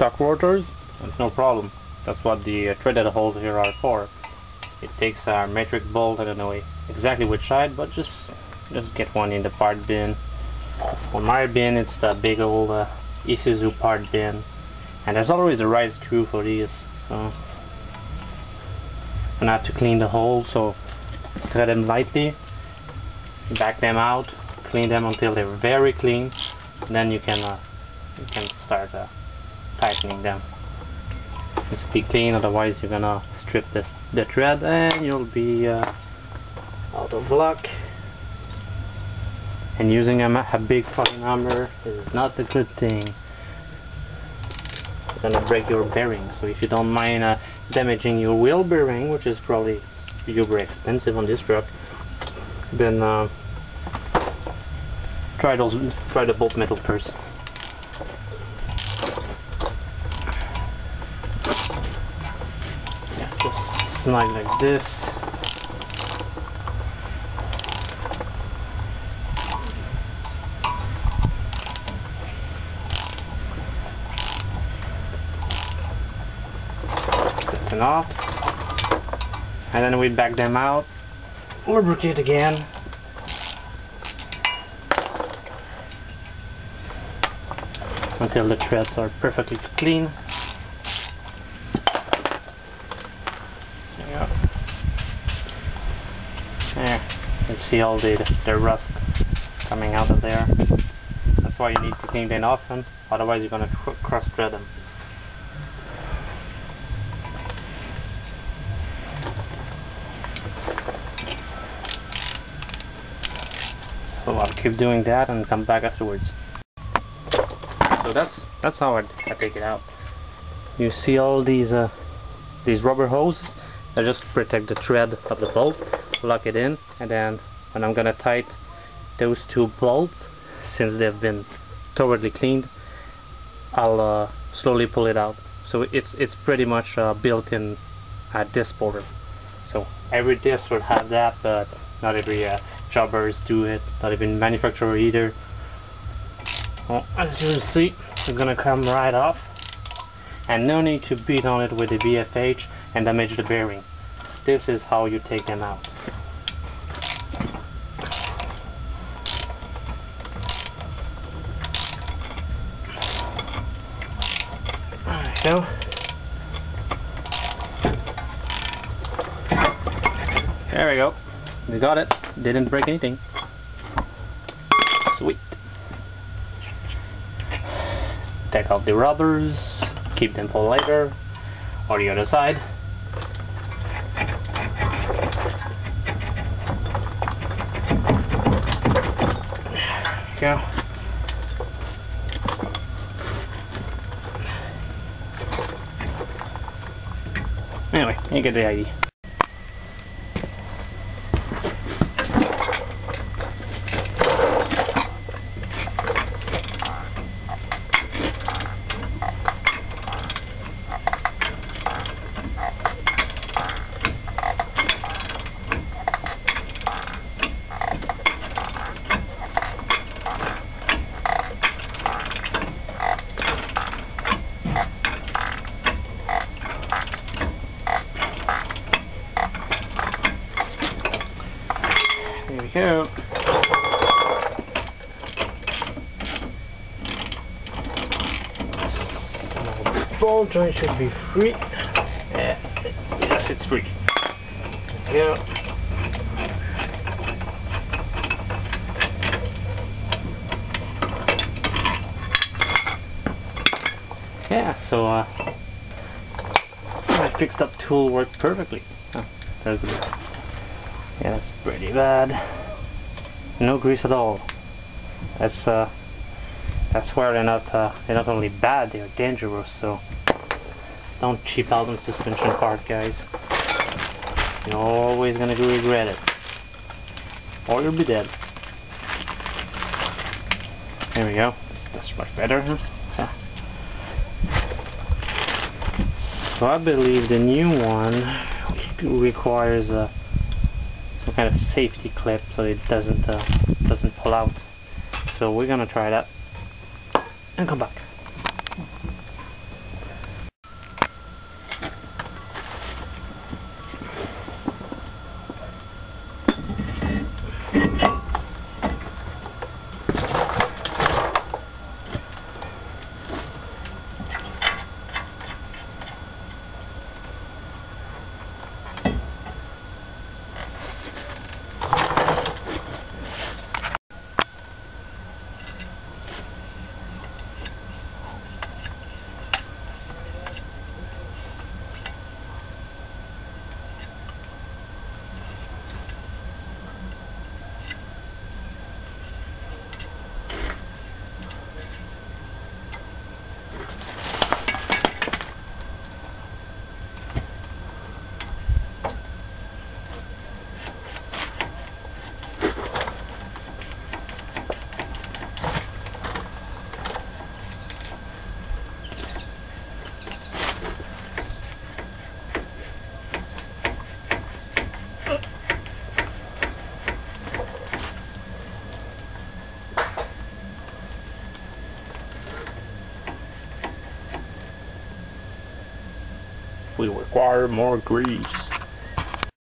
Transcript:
stock rotors, it's no problem. That's what the threaded holes here are for. It takes our metric bolt, I don't know exactly which side, but just get one in the part bin. For my bin, it's the big old Isuzu part bin, and there's always the right screw for these, so and I have to clean the holes, so thread them lightly, back them out, clean them until they're very clean, and then you can start tightening them. Just be clean, otherwise you're gonna strip the thread and you'll be out of luck. And using a big fucking hammer is not a good thing. You're gonna break your bearing. So if you don't mind damaging your wheel bearing, which is probably super expensive on this truck, then try the bolt metal first. Yeah, just snug like this. Off, and then we back them out, lubricate again, until the threads are perfectly clean. There you go. There, you can see all the rust coming out of there. That's why you need to clean them often, otherwise you're going to cross thread them. So I'll keep doing that and come back afterwards. So that's how I take it out. You see all these rubber hoses? They just protect the thread of the bolt, lock it in, and then when I'm gonna tighten those two bolts, since they've been thoroughly cleaned, I'll slowly pull it out. So it's pretty much built in disc porter. So every disc will have that, but not every jobbers do it, not even manufacturer either. Well, as you can see, it's gonna come right off, and no need to beat on it with the BFH and damage the bearing. This is how you take them out. There we go. There we go. We got it. Didn't break anything. Sweet. Take out the rubbers. Keep them for later. Or the other side. There we go. Anyway, you get the idea. There we go. Ball joint should be free. Yeah. Yes, it's free. There we go. Yeah, so my fixed up tool worked perfectly. Oh, that's good. Yeah, that's pretty bad. No grease at all. That's where they're not only bad, they're dangerous. So don't cheap out on suspension part, guys. You're always gonna regret it, or you'll be dead. There we go. That's much better, huh? So I believe the new one requires some kind of safety clip so it doesn't pull out. So we're gonna try that and come back. We require more grease.